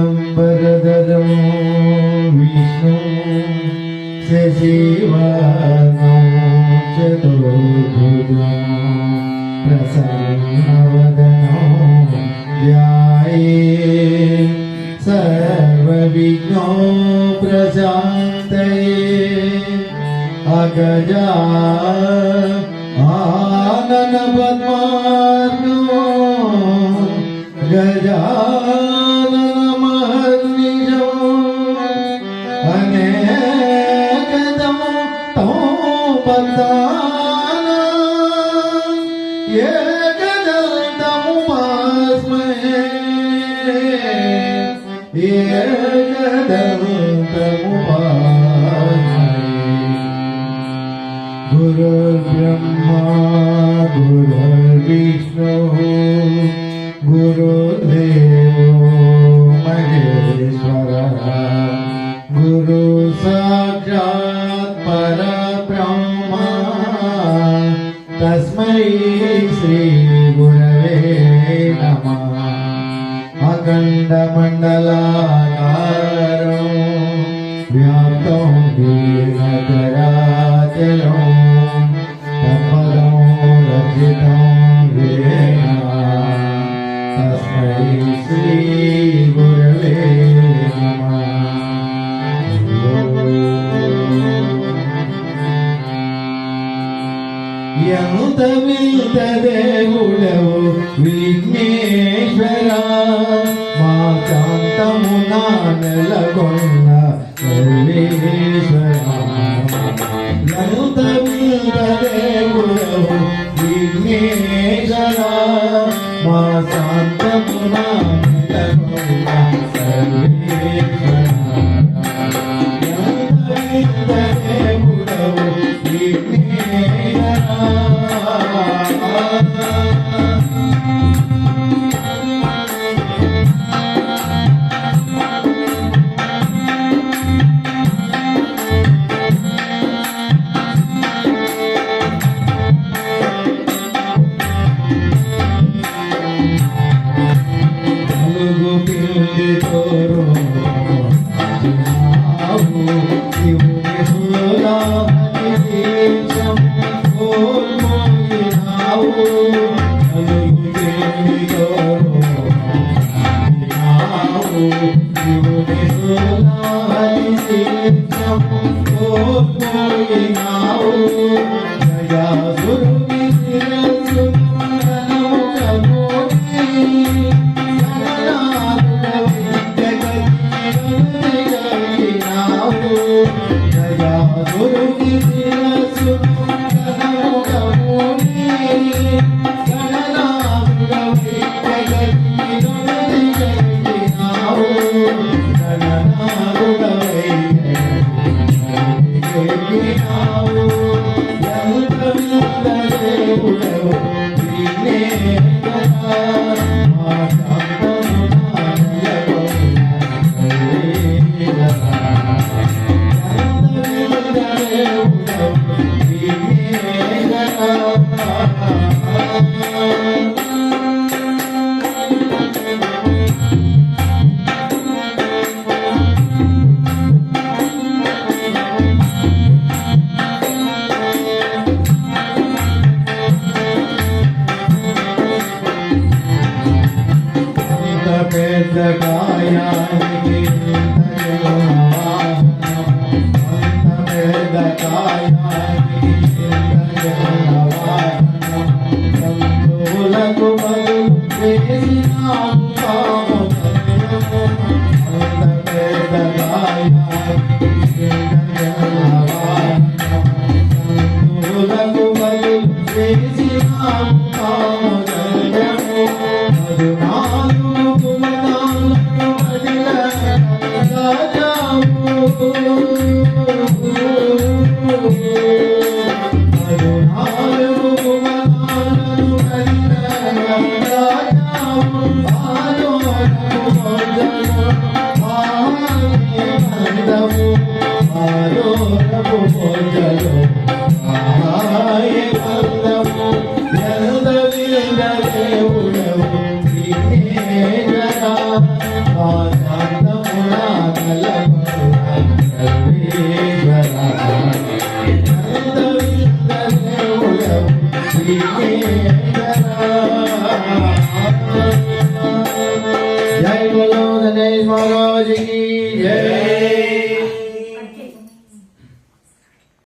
शुक्लाम्बरधरं विष्णु शशिवर्णं चतुर्भुजं प्रसन्नवदनं ध्यायेत् सर्वविघ्नोपशान्तये अगजा आननपद्मार्गो गजाननमहर्निशो अनेकदं तं पदानां एकदन्तमुपास्महे गुरुर्ब्रह्मा गुरुर्विष्णुः गुरुर्देवो महेश्वरः गुरु साक्षात् परब्रह्म तस्मै श्री गुरवे नमः अखण्डमण्डलाकारं व्याप्तं येन चराचरं तत्पदं रक्षितं येन तस्मै श्री गुरवे नमः దేవుడవు విఘ్నేశ్వర మా కాంతమున నెలకొన్న సర్వేశ్వర దేవుడవు విఘ్నేశ్వర మా శాంతమున నెలకొన్న సర్వేశ్వర దేవుడవు విఘ్నేశ్వర Hare మా శాంతమునా నెలకొన్న సర్వేశ్వరా నందవింద దేవుడవు విఘ్నేశ్వరా जय बोलो गणेश महाराज की जय।